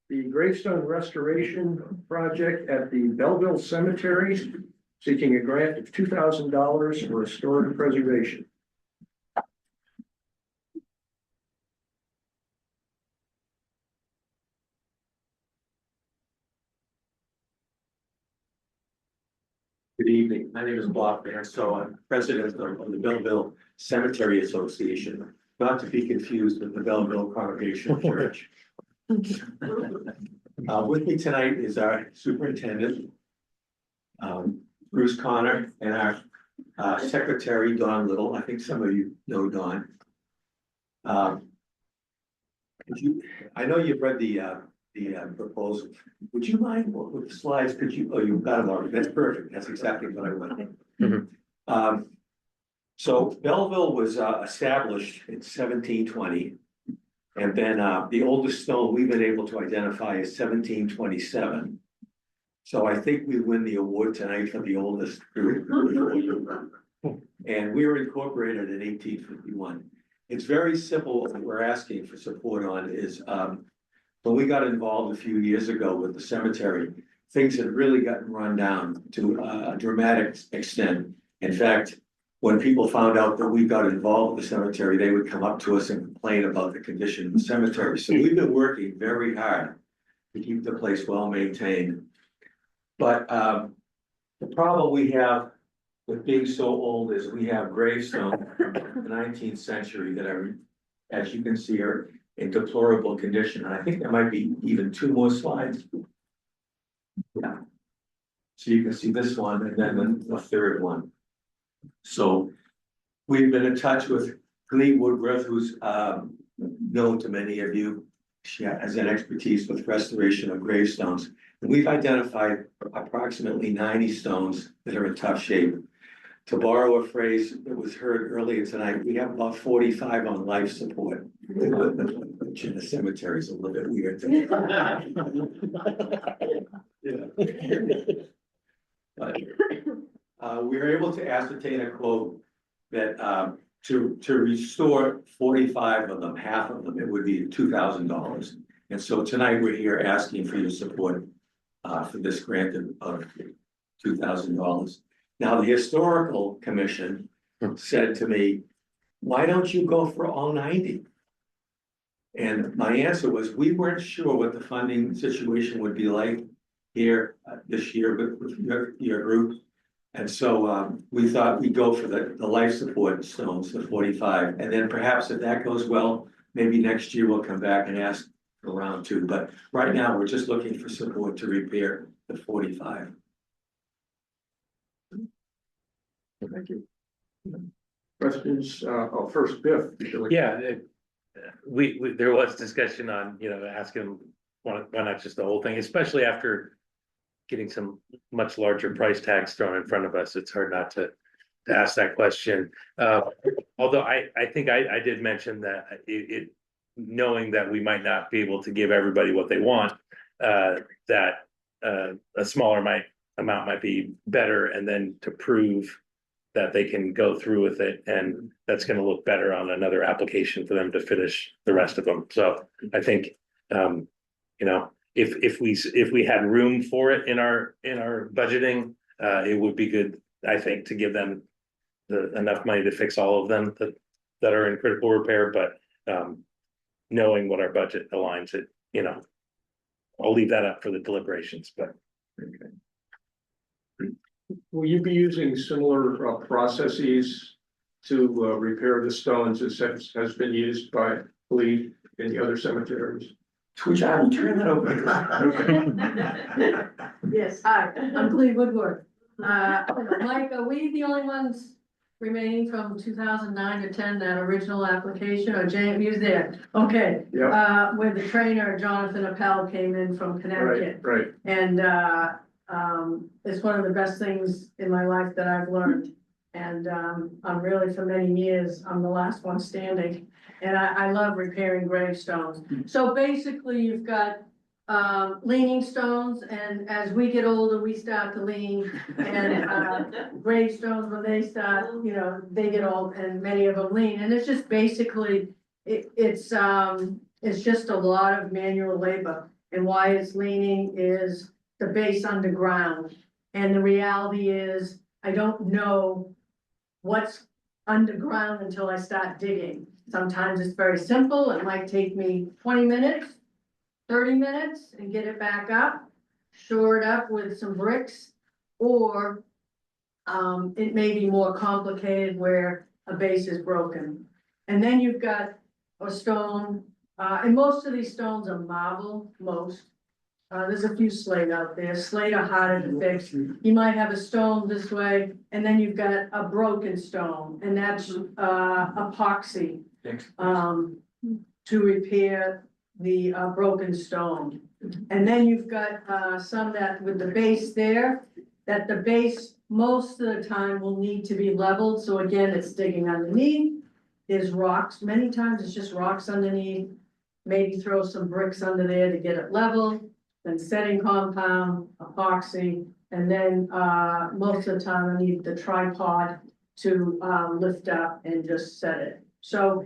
the gravestone restoration project at the Belleville Cemetery, seeking a grant of $2,000 for historic preservation. Good evening. My name is Bob Bear, so I'm president of the Belleville Cemetery Association, not to be confused with the Belleville Congregational Church. With me tonight is our superintendent, Bruce Connor, and our secretary, Dawn Little. I think some of you know Dawn. I know you've read the proposal. Would you mind with the slides? Could you, oh, you've got them already. That's perfect. That's exactly what I wanted. So Belleville was established in 1720. And then the oldest stone we've been able to identify is 1727. So I think we win the award tonight for the oldest group. And we were incorporated in 1851. It's very simple. What we're asking for support on is when we got involved a few years ago with the cemetery, things had really gotten run down to a dramatic extent. In fact, when people found out that we got involved with the cemetery, they would come up to us and complain about the condition of the cemetery. So we've been working very hard to keep the place well maintained. But the problem we have with being so old is we have gravestones from the 19th century that are, as you can see, are in deplorable condition. And I think there might be even 2 more slides. Yeah. So you can see this one and then the third one. So we've been in touch with Glee Woodruff, who's known to many of you. She has an expertise with restoration of gravestones. And we've identified approximately 90 stones that are in tough shape. To borrow a phrase that was heard earlier tonight, we have about 45 on life support. Which in the cemetery is a little bit weird. But we were able to ascertain a quote that to restore 45 of them, half of them, it would be $2,000. And so tonight we're here asking for your support for this grant of $2,000. Now, the historical commission said to me, why don't you go for all 90? And my answer was, we weren't sure what the funding situation would be like here this year with your group. And so we thought we'd go for the life support stones, the 45. And then perhaps if that goes well, maybe next year we'll come back and ask for round 2. But right now, we're just looking for support to repair the 45. Thank you. Questions? First, Biff. Yeah, there was discussion on, asking why not just the whole thing, especially after getting some much larger price tags thrown in front of us. It's hard not to ask that question. Although I think I did mention that knowing that we might not be able to give everybody what they want, that a smaller amount might be better, and then to prove that they can go through with it, and that's going to look better on another application for them to finish the rest of them. So I think, if we had room for it in our budgeting, it would be good, I think, to give them enough money to fix all of them that are in critical repair. But knowing what our budget aligns it, I'll leave that up for the deliberations. But okay. Will you be using similar processes to repair the stones as has been used by Lee in the other cemeteries? Which I will turn that over. Yes, hi, I'm Cleve Woodward. Mike, are we the only ones remaining from 2009 to 10, that original application, or James, you was there? Okay. Yeah. Where the trainer, Jonathan Appel, came in from Connecticut. Right. And, it's one of the best things in my life that I've learned. And, I'm really, for many years, I'm the last one standing. And I love repairing gravestones. So basically, you've got, leaning stones, and as we get older, we start to lean. And, gravestones, when they start, you know, they get old, and many of them lean. And it's just basically, it's just a lot of manual labor. And why it's leaning is the base underground. And the reality is, I don't know what's underground until I start digging. Sometimes it's very simple. It might take me 20 minutes, 30 minutes and get it back up, shore it up with some bricks, or it may be more complicated where a base is broken. And then you've got a stone, and most of these stones are marble, most. There's a few slate out there. Slate are harder to fix. You might have a stone this way, and then you've got a broken stone, and that's epoxy to repair the broken stone. And then you've got some that with the base there, that the base most of the time will need to be leveled. So again, it's digging underneath. There's rocks. Many times it's just rocks underneath. Maybe throw some bricks under there to get it level. Then setting compound, epoxy, and then most of the time I need the tripod to lift up and just set it. So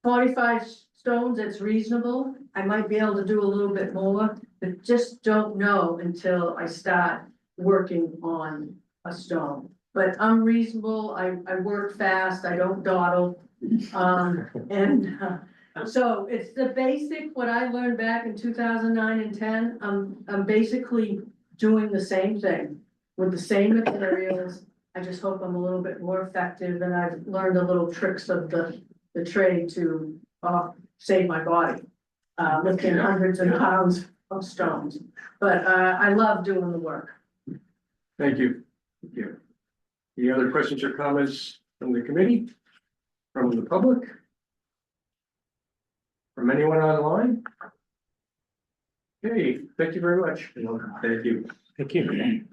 45 stones, it's reasonable. I might be able to do a little bit more, but just don't know until I start working on a stone. But I'm reasonable, I work fast, I don't dawdle. So it's the basic, what I learned back in 2009 and 10, I'm basically doing the same thing with the same materials. I just hope I'm a little bit more effective, and I've learned a little tricks of the trade to save my body, lifting hundreds of pounds of stones. But I love doing the work. Thank you. Thank you. Any other questions or comments from the committee? From the public? From anyone online? Okay, thank you very much. Thank you. Thank you.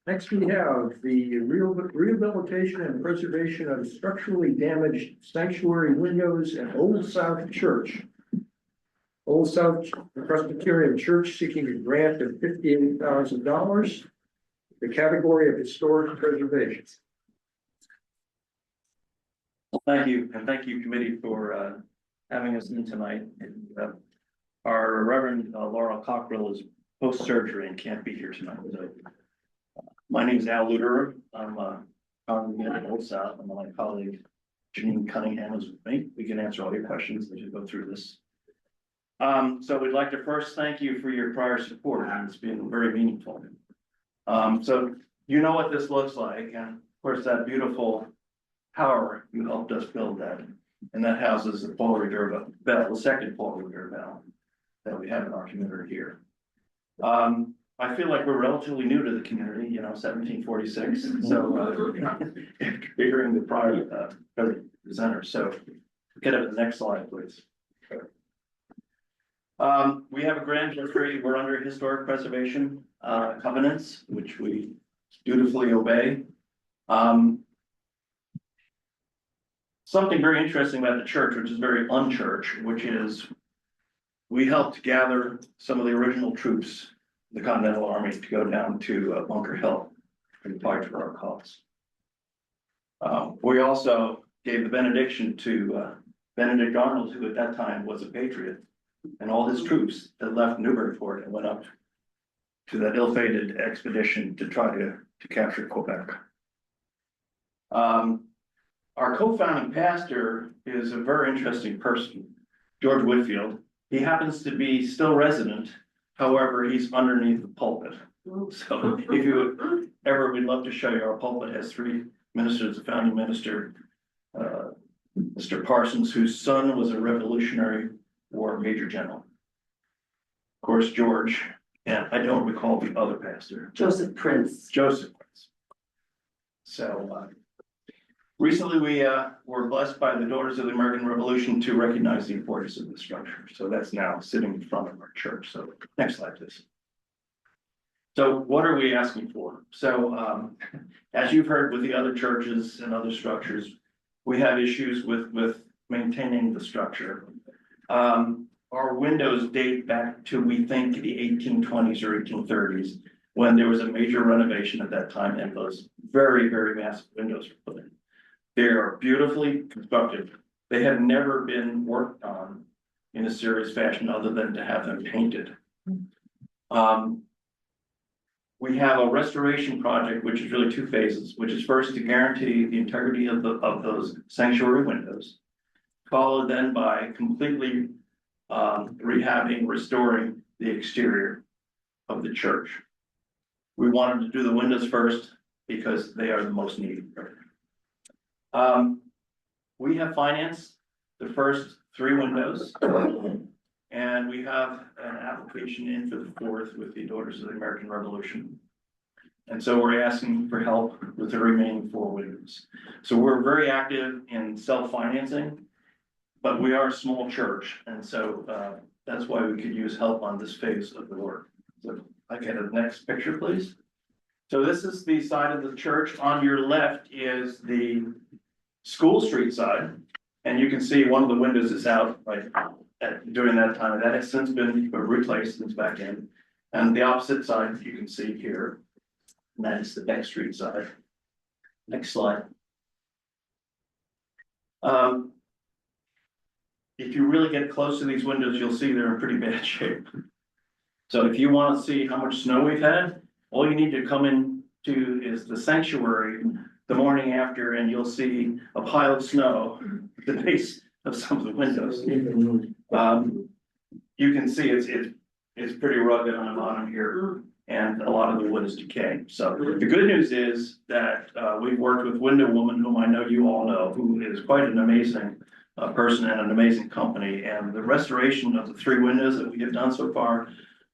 Next, we have the rehabilitation and preservation of structurally damaged sanctuary windows at Old South Church. Old South Presbyterian Church seeking a grant of $58,000. The category of historic preservation. Thank you, and thank you, committee, for having us in tonight. And, our Reverend Laurel Cockrell is post-surgery and can't be here tonight. So, my name is Al Luderer. I'm a congregant at Old South, and my colleague Janine Cunningham is with me. We can answer all your questions as you go through this. So we'd like to first thank you for your prior support, and it's been very meaningful. So you know what this looks like, and of course that beautiful tower, you helped us build that. And that houses the Paul Revere bell, the second Paul Revere bell that we have in our community here. I feel like we're relatively new to the community, you know, 1746. So figuring the prior presenter. So get up to the next slide, please. We have a grand history. We're under historic preservation covenants, which we dutifully obey. Something very interesting about the church, which is very unchurch, which is we helped gather some of the original troops, the Continental Army, to go down to Bunker Hill and fight for our cause. We also gave the benediction to Benedict Arnold, who at that time was a patriot, and all his troops that left Newburyport and went up to that ill-fated expedition to try to capture Quebec. Our co-founding pastor is a very interesting person, George Whitfield. He happens to be still resident. However, he's underneath the pulpit. So if you ever, we'd love to show you our pulpit has 3 ministers, the founding minister, Mr. Parsons, whose son was a Revolutionary War Major General. Of course, George, and I don't recall the other pastor. Joseph Prince. Joseph Prince. So Recently, we were blessed by the Daughters of the American Revolution to recognize the importance of the structure. So that's now sitting in front of our church. So next slide, please. So what are we asking for? So as you've heard with the other churches and other structures, we have issues with maintaining the structure. Our windows date back to, we think, the 1820s or 1830s, when there was a major renovation at that time, and those very, very massive windows were put in. They are beautifully constructed. They have never been worked on in a serious fashion other than to have them painted. We have a restoration project, which is really two phases, which is first to guarantee the integrity of those sanctuary windows, followed then by completely rehabbing, restoring the exterior of the church. We wanted to do the windows first because they are the most needed. We have financed the first 3 windows, and we have an application in for the 4th with the Daughters of the American Revolution. And so we're asking for help with the remaining 4 windows. So we're very active in self-financing, but we are a small church, and so that's why we could use help on this phase of the work. So I get the next picture, please. So this is the side of the church. On your left is the School Street side, and you can see one of the windows is out right during that time. That has since been replaced and it's back in. And the opposite side you can see here, and that is the Beck Street side. Next slide. If you really get close to these windows, you'll see they're in pretty bad shape. So if you want to see how much snow we've had, all you need to come in to is the sanctuary the morning after, and you'll see a pile of snow at the base of some of the windows. You can see it's pretty rugged on the bottom here, and a lot of the wood is decaying. So the good news is that we've worked with Window Woman, whom I know you all know, who is quite an amazing person and an amazing company. And the restoration of the 3 windows that we have done so far,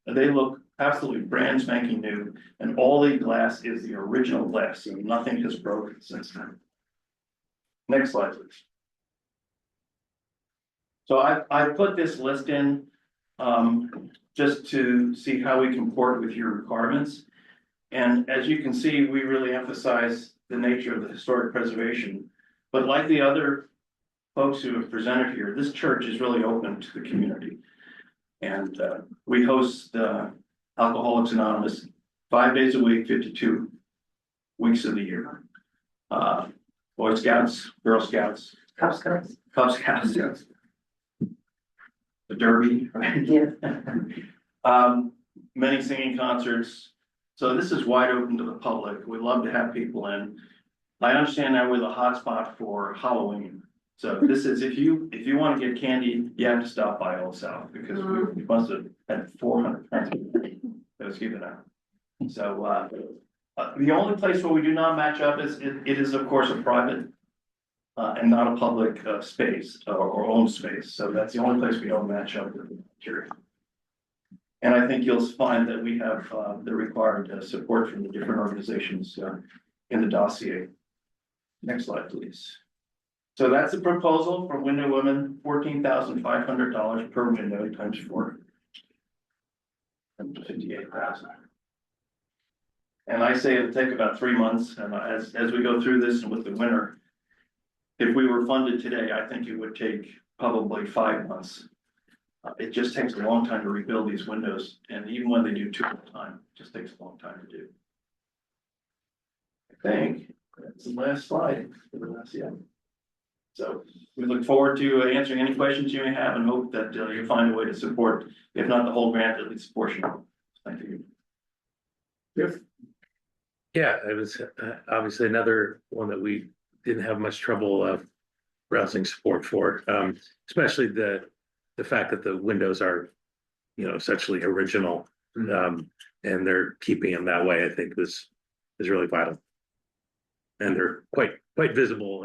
they look absolutely brand spanking new, and all the glass is the original glass, so nothing has broken since then. Next slide, please. So I put this list in just to see how we comport with your requirements. And as you can see, we really emphasize the nature of the historic preservation. But like the other folks who have presented here, this church is really open to the community. And we host Alcoholics Anonymous 5 days a week, 52 weeks of the year. Boy Scouts, Girl Scouts, Cub Scouts, yes. The Derby, right? Yeah. Many singing concerts. So this is wide open to the public. We love to have people in. I understand that we're the hotspot for Halloween. So this is, if you want to get candy, you have to stop by Old South, because we must have had 400 that was given out. So the only place where we do not match up is it is of course a private and not a public space or own space. So that's the only place we don't match up with the jury. And I think you'll find that we have the required support from the different organizations in the dossier. Next slide, please. So that's the proposal for Window Women, $14,500 per window times 4. And 58,000. And I say it'll take about 3 months, and as we go through this and with the winter, if we were funded today, I think it would take probably 5 months. It just takes a long time to rebuild these windows, and even when they do 2 at a time, it just takes a long time to do. I think that's the last slide for the last year. So we look forward to answering any questions you may have, and hope that you'll find a way to support, if not the whole grant, at least a portion. Thank you. Yeah, it was obviously another one that we didn't have much trouble rousing support for, especially the fact that the windows are, essentially original, and they're keeping them that way. I think is really vital, and they're quite visible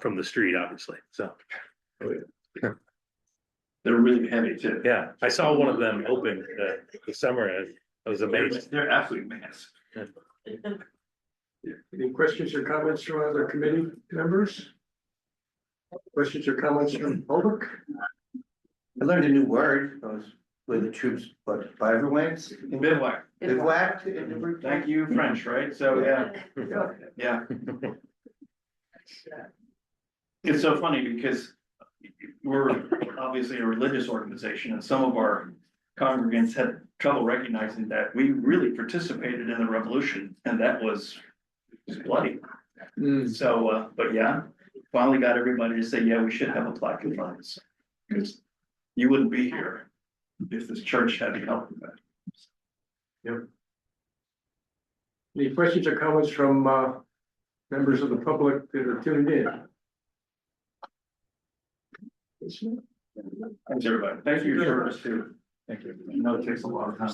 from the street, obviously. So they're really heavy too. Yeah, I saw one of them open this summer, and I was amazed. They're absolutely massive. Any questions or comments from other committee members? Questions or comments from public? I learned a new word, I was with the troops, but bivouacs. Bivouac. Bivouac in Newburyport. Thank you, French, right? So, yeah. It's so funny because we're obviously a religious organization and some of our congregants had trouble recognizing that we really participated in the revolution and that was bloody. So, but yeah, finally got everybody to say, yeah, we should have a plaque in front of us. Because you wouldn't be here if this church hadn't helped with that. Yep. Any questions or comments from members of the public that are tuned in? Thanks, everybody. Thanks for your service too. Thank you. I know it takes a lot of time.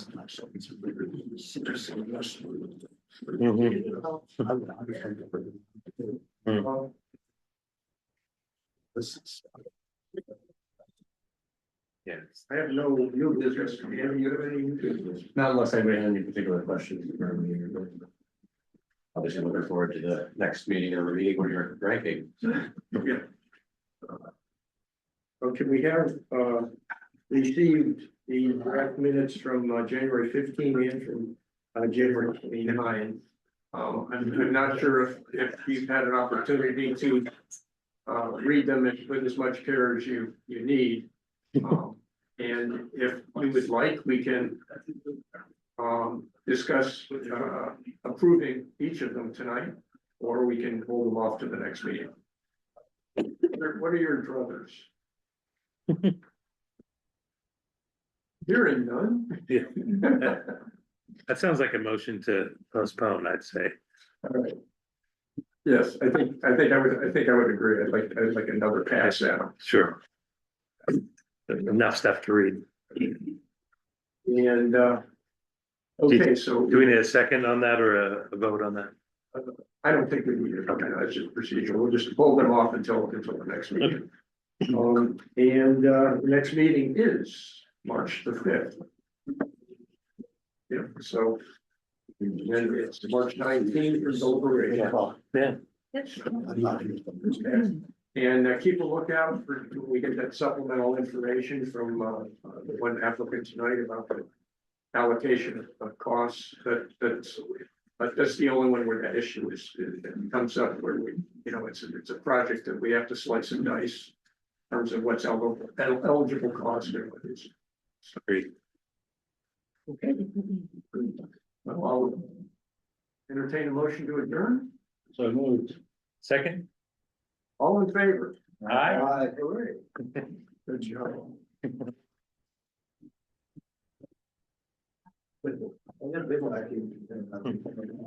Yes. I have no new business. Do you have any new business? Not unless anybody had any particular questions. Obviously looking forward to the next meeting or meeting where you're ranking. Yeah. Okay, we have received the draft minutes from January 15 and from January 29. I'm not sure if you've had an opportunity to read them with as much care as you need. And if you would like, we can discuss approving each of them tonight, or we can hold them off to the next meeting. What are your druthers? Hearing none? Yeah. That sounds like a motion to postpone, I'd say. All right. Yes, I think I would agree. I'd like another pass out. Sure. Enough stuff to read. And okay, so Do we need a second on that or a vote on that? I don't think we need it. Okay, that's just procedural. We'll just hold them off until the next meeting. And the next meeting is March the 5th. Yeah, so then it's March 19th for deliberation. Yeah. And keep a lookout for, when we get that supplemental information from the one applicant tonight about the allocation of costs. That's the only one where that issue it comes up where we, it's a project that we have to slice and dice in terms of what's eligible cost and what is. Agreed. Okay. Well, I'll entertain a motion to adjourn. So moved. Second? All in favor? Aye. Hooray. Good job.